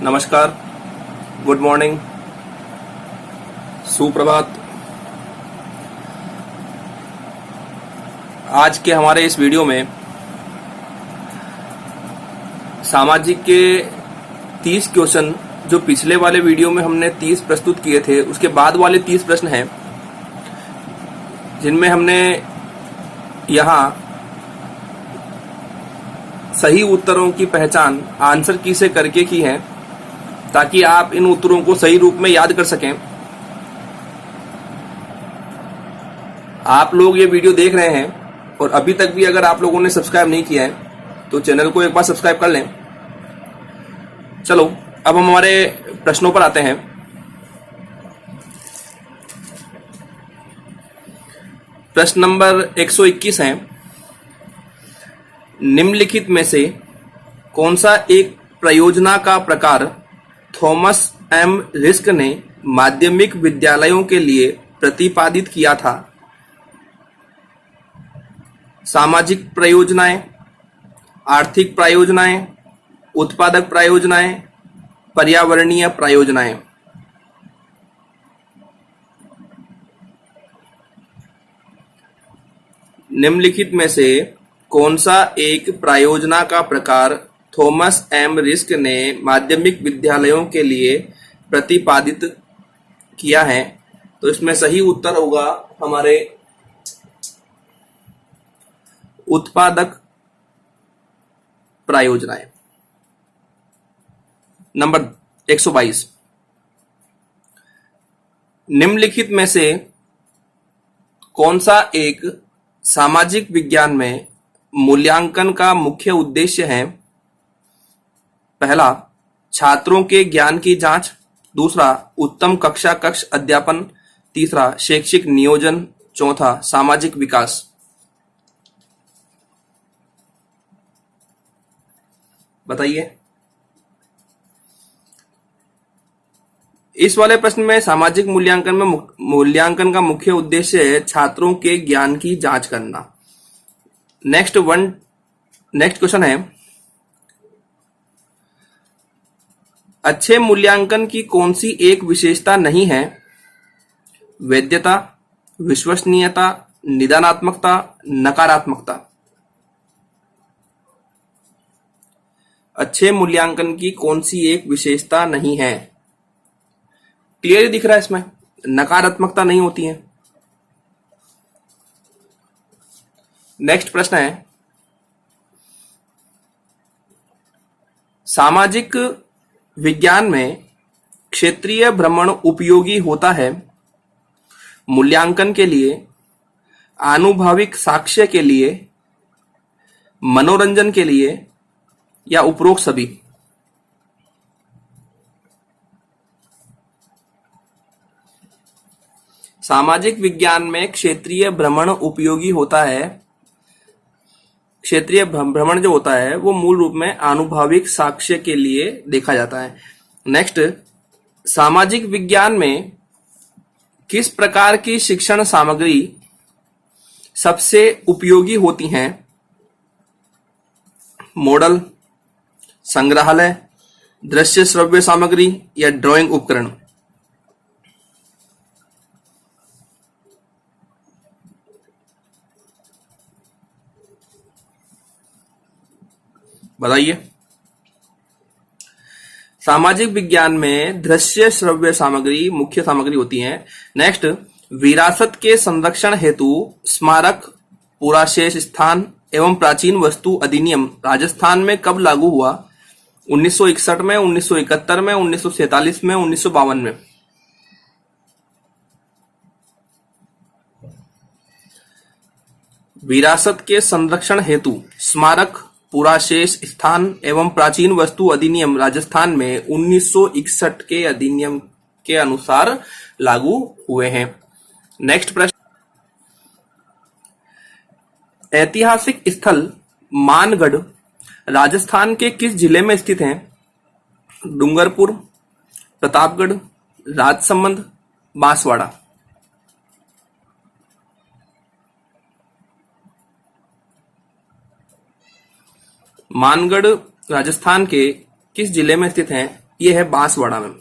नमस्कार, good morning, सुप्रभात। आज के हमारे इस वीडियो में सामाजिक के 30 क्वेश्चन, जो पिछले वाले वीडियो में हमने 30 प्रस्तुत किए थे, उसके बाद वाले 30 प्रश्न हैं, जिनमें हमने यहाँ सही उत्तरों की पहचान आंसर की से करके की है, ताकि आप इन उत्तरों को सही रूप में याद कर सकें। आप लोग ये वीडियो देख रहे हैं और अभी तक भी अगर आप लोगों ने सब्सक्राइब नहीं किया है तो चैनल को एक बार सब्सक्राइब कर लें। चलो अब हम हमारे प्रश्नों पर आते हैं। प्रश्न नंबर 121 है, निम्नलिखित में से कौन सा एक प्रयोजना का प्रकार थॉमस एम रिस्क ने माध्यमिक विद्यालयों के लिए प्रतिपादित किया था? सामाजिक प्रयोजनाएं, आर्थिक प्रयोजनाएं, उत्पादक प्रयोजनाएं, पर्यावरणीय प्रयोजनाएं। निम्नलिखित में से कौन सा एक प्रयोजना का प्रकार थॉमस एम रिस्क ने माध्यमिक विद्यालयों के लिए प्रतिपादित किया है? तो इसमें सही उत्तर होगा हमारे उत्पादक प्रयोजनाएं। नंबर 122, निम्नलिखित में से कौन सा एक सामाजिक विज्ञान में मूल्यांकन का मुख्य उद्देश्य है? पहला, छात्रों के ज्ञान की जांच। दूसरा, उत्तम कक्षा कक्ष अध्यापन। तीसरा, शैक्षिक नियोजन। चौथा, सामाजिक विकास। बताइए। इस वाले प्रश्न में सामाजिक मूल्यांकन का मुख्य उद्देश्य है छात्रों के ज्ञान की जांच करना। नेक्स्ट क्वेश्चन है, अच्छे मूल्यांकन की कौन सी एक विशेषता नहीं है? वैधता, विश्वसनीयता, निदानात्मकता, नकारात्मकता। अच्छे मूल्यांकन की कौन सी एक विशेषता नहीं है? क्लियर दिख रहा है इसमें, नकारात्मकता नहीं होती है। नेक्स्ट प्रश्न है, सामाजिक विज्ञान में क्षेत्रीय भ्रमण उपयोगी होता है मूल्यांकन के लिए, आनुभविक साक्ष्य के लिए, मनोरंजन के लिए, या उपरोक्त सभी? सामाजिक विज्ञान में क्षेत्रीय भ्रमण उपयोगी होता है। क्षेत्रीय भ्रमण जो होता है वो मूल रूप में आनुभविक साक्ष्य के लिए देखा जाता है। नेक्स्ट, सामाजिक विज्ञान में किस प्रकार की शिक्षण सामग्री सबसे उपयोगी होती हैं? मॉडल, संग्रहालय, दृश्य श्रव्य सामग्री, या ड्राइंग उपकरण? बताइए। सामाजिक विज्ञान में दृश्य श्रव्य सामग्री मुख्य सामग्री होती है। नेक्स्ट, विरासत के संरक्षण हेतु स्मारक, पुराशेष स्थान एवं प्राचीन वस्तु अधिनियम राजस्थान में कब लागू हुआ? 1961 में, 1971 में, 1947 में, 1952 में? विरासत के संरक्षण हेतु स्मारक, पुराशेष स्थान एवं प्राचीन वस्तु अधिनियम राजस्थान में 1961 के अधिनियम के अनुसार लागू हुए हैं। नेक्स्ट प्रश्न, ऐतिहासिक स्थल मानगढ़ राजस्थान के किस जिले में स्थित है? डूंगरपुर, प्रतापगढ़, राजसमंद, बांसवाड़ा? मानगढ़ राजस्थान के किस जिले में स्थित है? ये है बांसवाड़ा में।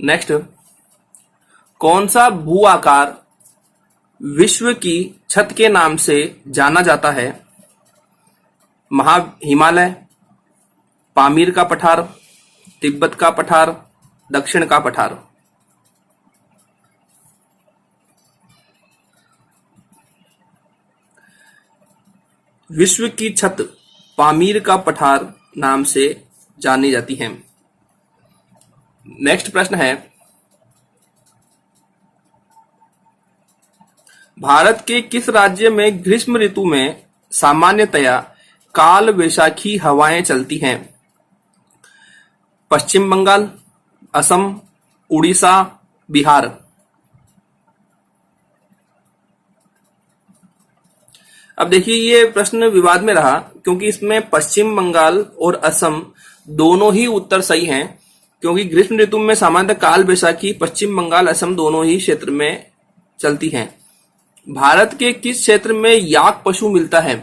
नेक्स्ट, कौन सा भू आकार विश्व की छत के नाम से जाना जाता है? हिमालय, पामीर का पठार, तिब्बत का पठार, दक्षिण का पठार। विश्व की छत पामीर का पठार नाम से जानी जाती है। नेक्स्ट प्रश्न है, भारत के किस राज्य में ग्रीष्म ऋतु में सामान्यतया काल वैशाखी हवाएं चलती हैं? पश्चिम बंगाल, असम, उड़ीसा, बिहार। अब देखिए, ये प्रश्न विवाद में रहा क्योंकि इसमें पश्चिम बंगाल और असम दोनों ही उत्तर सही हैं, क्योंकि ग्रीष्म ऋतु में सामान्यतः काल वैशाखी पश्चिम बंगाल, असम दोनों ही क्षेत्र में चलती हैं। भारत के किस क्षेत्र में याक पशु मिलता है?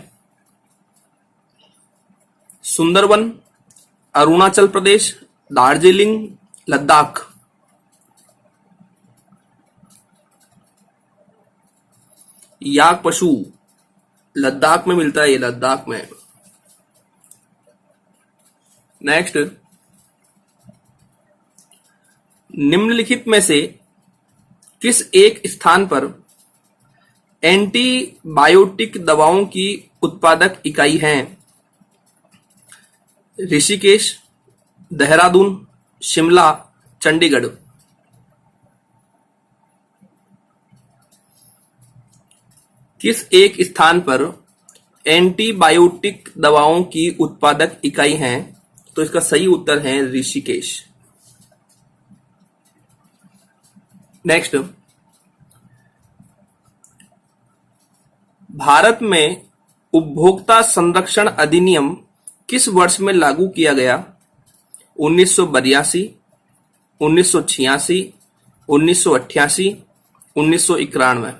सुंदरवन, अरुणाचल प्रदेश, दार्जिलिंग, लद्दाख। याक पशु लद्दाख में मिलता है, ये लद्दाख में। नेक्स्ट, निम्नलिखित में से किस एक स्थान पर एंटीबायोटिक दवाओं की उत्पादक इकाई हैं? ऋषिकेश, देहरादून, शिमला, चंडीगढ़। किस एक स्थान पर एंटीबायोटिक दवाओं की उत्पादक इकाई हैं? तो इसका सही उत्तर है ऋषिकेश। नेक्स्ट, भारत में उपभोक्ता संरक्षण अधिनियम किस वर्ष में लागू किया गया? 1982, 1986, 1988, 1991।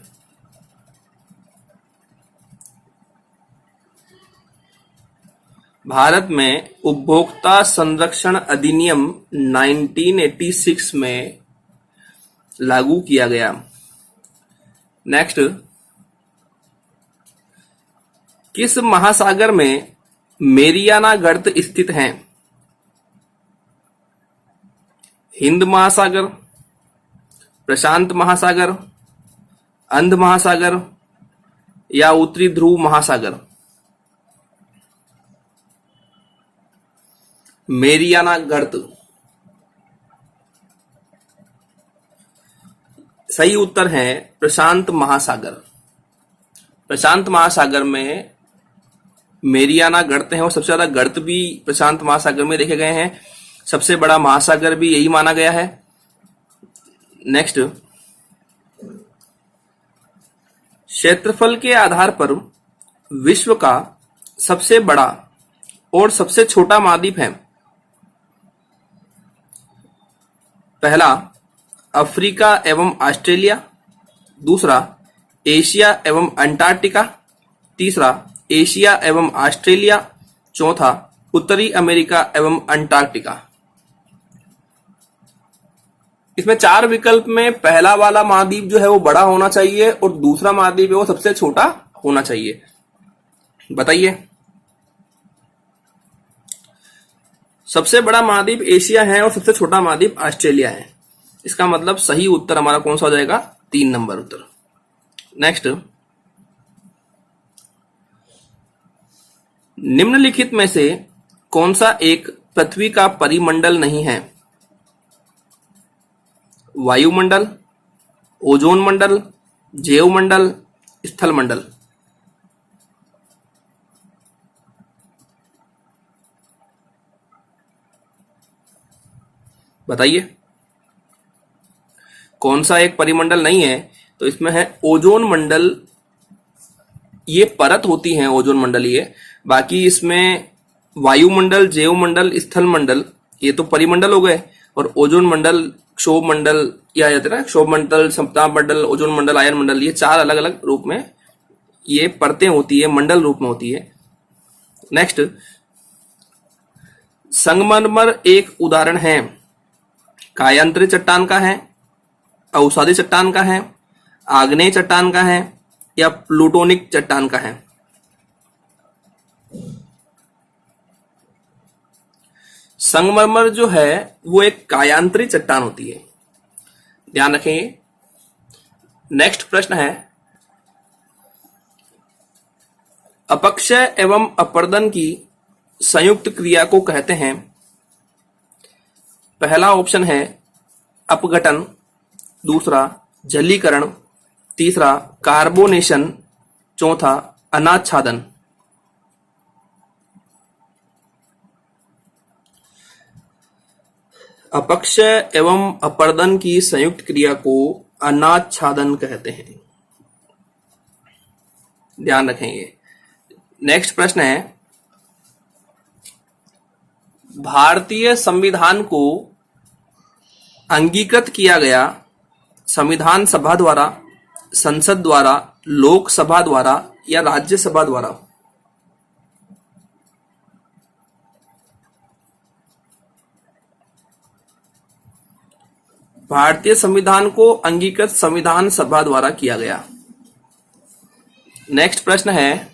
भारत में उपभोक्ता संरक्षण अधिनियम 1986 में लागू किया गया। नेक्स्ट, किस महासागर में मेरियाना गर्त स्थित हैं? हिंद महासागर, प्रशांत महासागर, अंध महासागर या उत्तरी ध्रुव महासागर? मेरियाना गर्त। सही उत्तर है प्रशांत महासागर। प्रशांत महासागर में मेरियाना गर्त हैं और सबसे ज्यादा गर्त भी प्रशांत महासागर में देखे गए हैं। सबसे बड़ा महासागर भी यही माना गया है। नेक्स्ट, क्षेत्रफल के आधार पर विश्व का सबसे बड़ा और सबसे छोटा महाद्वीप है? पहला, अफ्रीका एवं ऑस्ट्रेलिया। दूसरा, एशिया एवं अंटार्कटिका। तीसरा, एशिया एवं ऑस्ट्रेलिया। चौथा, उत्तरी अमेरिका एवं अंटार्कटिका। इसमें चार विकल्प में पहला वाला महाद्वीप जो है वो बड़ा होना चाहिए और दूसरा महाद्वीप है वो सबसे छोटा होना चाहिए। बताइए। सबसे बड़ा महाद्वीप एशिया है और सबसे छोटा महाद्वीप ऑस्ट्रेलिया है। इसका मतलब सही उत्तर हमारा कौन सा हो जाएगा? 3 नंबर उत्तर। नेक्स्ट, निम्नलिखित में से कौन सा एक पृथ्वी का परिमंडल नहीं है? वायुमंडल, ओजोन मंडल, जैव मंडल, स्थल मंडल। बताइए कौन सा एक परिमंडल नहीं है? तो इसमें है ओजोन मंडल। ये परत होती है ओजोन मंडल ये। बाकी इसमें वायुमंडल, जैव मंडल, स्थल मंडल ये तो परिमंडल हो गए और ओजोन मंडल, क्षोभ मंडल या जाते हैं ना, क्षोभ मंडल, समताप मंडल, ओजोन मंडल, आयन मंडल, ये 4 अलग अलग रूप में ये परतें होती है, मंडल रूप में होती है। नेक्स्ट, संगमरमर एक उदाहरण है, कायांतरित चट्टान का है, अवसादी चट्टान का है, आग्नेय चट्टान का है या प्लूटोनिक चट्टान का है? संगमरमर जो है वो एक कायांतरित चट्टान होती है, ध्यान रखेंगे। नेक्स्ट प्रश्न है, अपक्षय एवं अपर्दन की संयुक्त क्रिया को कहते हैं? पहला ऑप्शन है अपघटन, दूसरा जलीकरण, तीसरा कार्बोनेशन, चौथा अनाच्छादन। अपक्षय एवं अपर्दन की संयुक्त क्रिया को अनाच्छादन कहते हैं, ध्यान रखेंगे। नेक्स्ट प्रश्न है, भारतीय संविधान को अंगीकृत किया गया संविधान सभा द्वारा, संसद द्वारा, लोकसभा द्वारा या राज्यसभा द्वारा? भारतीय संविधान को अंगीकृत संविधान सभा द्वारा किया गया। नेक्स्ट प्रश्न है,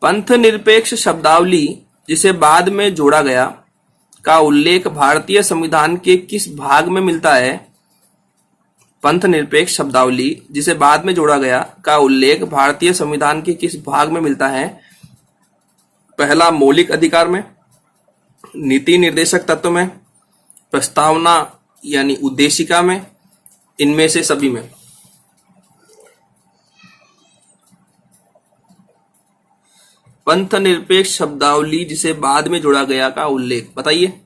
पंथ निरपेक्ष शब्दावली जिसे बाद में जोड़ा गया का उल्लेख भारतीय संविधान के किस भाग में मिलता है? पंथ निरपेक्ष शब्दावली जिसे बाद में जोड़ा गया का उल्लेख भारतीय संविधान के किस भाग में मिलता है? पहला मौलिक अधिकार में, नीति निर्देशक तत्व में, प्रस्तावना यानी उद्देशिका में, इनमें से सभी में? पंथ निरपेक्ष शब्दावली जिसे बाद में जोड़ा गया का उल्लेख, बताइए।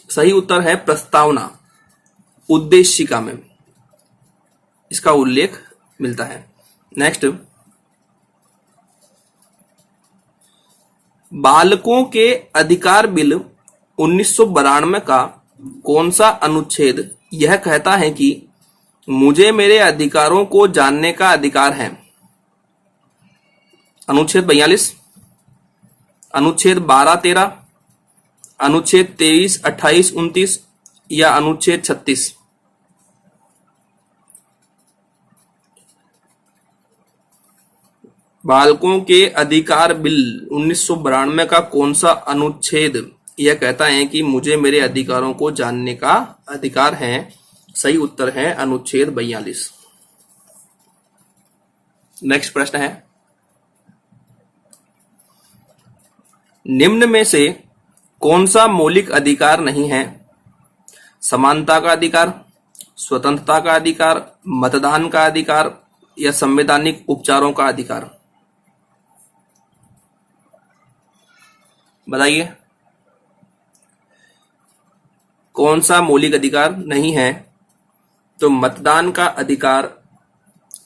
सही उत्तर है प्रस्तावना, उद्देशिका में इसका उल्लेख मिलता है। नेक्स्ट, बालकों के अधिकार बिल 1992 का कौन सा अनुच्छेद यह कहता है कि मुझे मेरे अधिकारों को जानने का अधिकार है? अनुच्छेद 42, अनुच्छेद 12-13, अनुच्छेद 23, 28, 29 या अनुच्छेद 36? बालकों के अधिकार बिल 1992 का कौन सा अनुच्छेद यह कहता है कि मुझे मेरे अधिकारों को जानने का अधिकार है? सही उत्तर है अनुच्छेद 42। नेक्स्ट प्रश्न है, निम्न में से कौन सा मौलिक अधिकार नहीं है? समानता का अधिकार, स्वतंत्रता का अधिकार, मतदान का अधिकार या संवैधानिक उपचारों का अधिकार? बताइए, कौन सा मौलिक अधिकार नहीं है? तो मतदान का अधिकार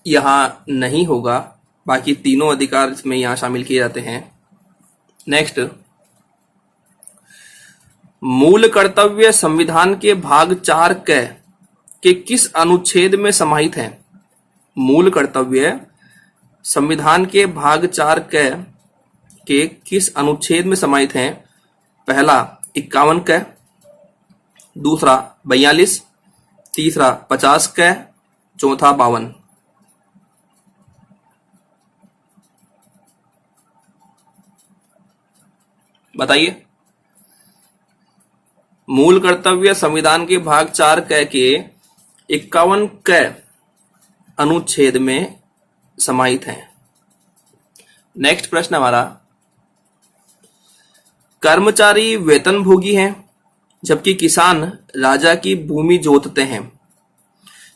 यहां नहीं होगा, बाकी तीनों अधिकार इसमें यहां शामिल किए जाते हैं। नेक्स्ट, मूल कर्तव्य संविधान के भाग 4 के किस अनुच्छेद में समाहित है? मूल कर्तव्य संविधान के भाग 4 के किस अनुच्छेद में समाहित हैं? पहला 51 दूसरा 42, तीसरा 50 चौथा 52? बताइए। मूल कर्तव्य संविधान के भाग 4 के 51 अनुच्छेद में समाहित हैं। नेक्स्ट प्रश्न हमारा, कर्मचारी वेतनभोगी हैं जबकि किसान राजा की भूमि जोतते हैं।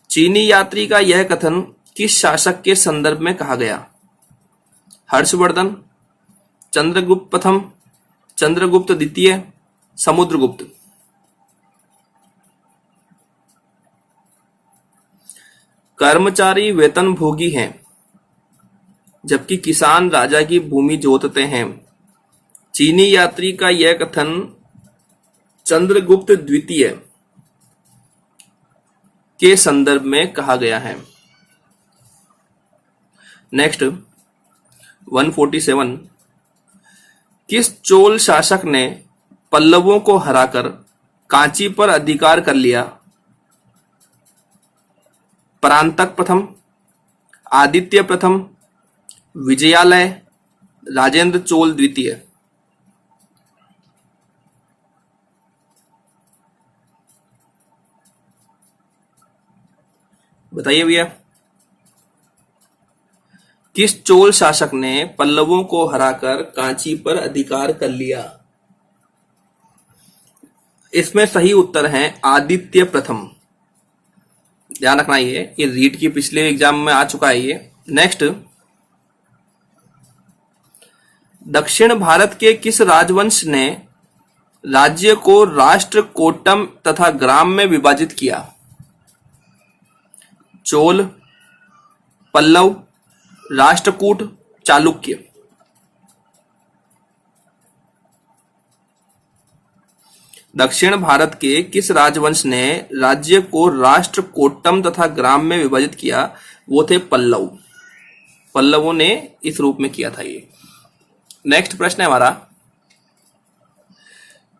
चीनी यात्री का यह कथन किस शासक के संदर्भ में कहा गया? हर्षवर्धन, चंद्रगुप्त प्रथम, चंद्रगुप्त द्वितीय, समुद्रगुप्त? कर्मचारी वेतनभोगी हैं जबकि किसान राजा की भूमि जोतते हैं। चीनी यात्री का यह कथन चंद्रगुप्त द्वितीय के संदर्भ में कहा गया है। नेक्स्ट, 147 किस चोल शासक ने पल्लवों को हराकर कांची पर अधिकार कर लिया? परांतक प्रथम, आदित्य प्रथम, विजयालय, राजेंद्र चोल द्वितीय। बताइए भैया, किस चोल शासक ने पल्लवों को हराकर कांची पर अधिकार कर लिया? इसमें सही उत्तर है आदित्य प्रथम। ध्यान रखना, ये रीट की पिछले एग्जाम में आ चुका है ये। नेक्स्ट, दक्षिण भारत के किस राजवंश ने राज्य को राष्ट्रकूटम तथा ग्राम में विभाजित किया? चोल, पल्लव, राष्ट्रकूट, चालुक्य। दक्षिण भारत के किस राजवंश ने राज्य को राष्ट्रकूटम तथा ग्राम में विभाजित किया? वो थे पल्लव। पल्लवों ने इस रूप में किया था ये। नेक्स्ट प्रश्न है हमारा,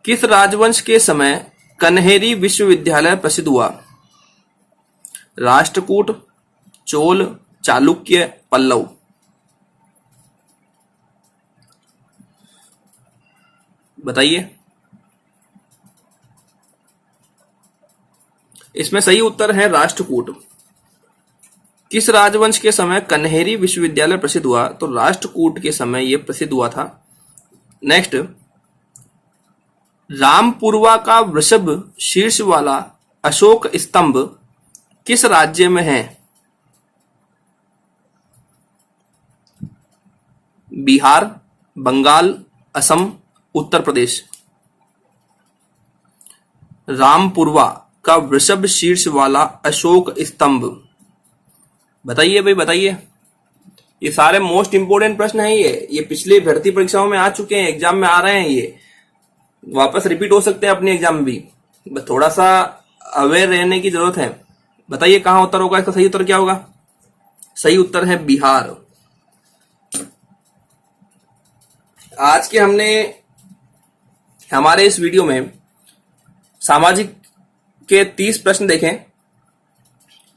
किस राजवंश के समय कन्हेरी विश्वविद्यालय प्रसिद्ध हुआ? राष्ट्रकूट, चोल, चालुक्य, पल्लव। बताइए। इसमें सही उत्तर है राष्ट्रकूट। किस राजवंश के समय कन्हेरी विश्वविद्यालय प्रसिद्ध हुआ? तो राष्ट्रकूट के समय यह प्रसिद्ध हुआ था। नेक्स्ट, रामपुरवा का वृषभ शीर्ष वाला अशोक स्तंभ किस राज्य में है? बिहार, बंगाल, असम, उत्तर प्रदेश। रामपुरवा का वृषभ शीर्ष वाला अशोक स्तंभ। बताइए भाई, बताइए। ये सारे मोस्ट इंपोर्टेंट प्रश्न हैं। ये पिछले भर्ती परीक्षाओं में आ चुके हैं, एग्जाम में आ रहे हैं, ये वापस रिपीट हो सकते हैं अपने एग्जाम में भी। बस थोड़ा सा अवेयर रहने की जरूरत है। बताइए कहां उत्तर होगा, इसका सही उत्तर क्या होगा? सही उत्तर है बिहार। आज के हमारे इस वीडियो में सामाजिक के 30 प्रश्न देखें।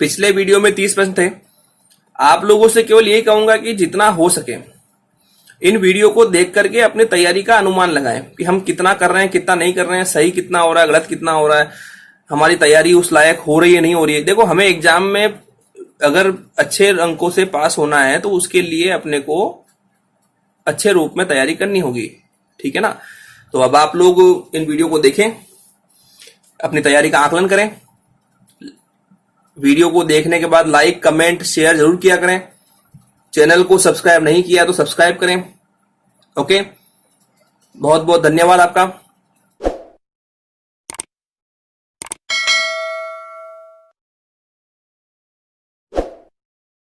पिछले वीडियो में 30 प्रश्न थे। आप लोगों से केवल यही कहूंगा कि जितना हो सके इन वीडियो को देख करके अपनी तैयारी का अनुमान लगाएं कि हम कितना कर रहे हैं, कितना नहीं कर रहे हैं, सही कितना हो रहा है, गलत कितना हो रहा है, हमारी तैयारी उस लायक हो रही है, नहीं हो रही है। देखो, हमें एग्जाम में अगर अच्छे अंकों से पास होना है तो उसके लिए अपने को अच्छे रूप में तैयारी करनी होगी, ठीक है ना। तो अब आप लोग इन वीडियो को देखें, अपनी तैयारी का आकलन करें। वीडियो को देखने के बाद लाइक, कमेंट, शेयर जरूर किया करें। चैनल को सब्सक्राइब नहीं किया तो सब्सक्राइब करें। ओके, बहुत बहुत धन्यवाद आपका।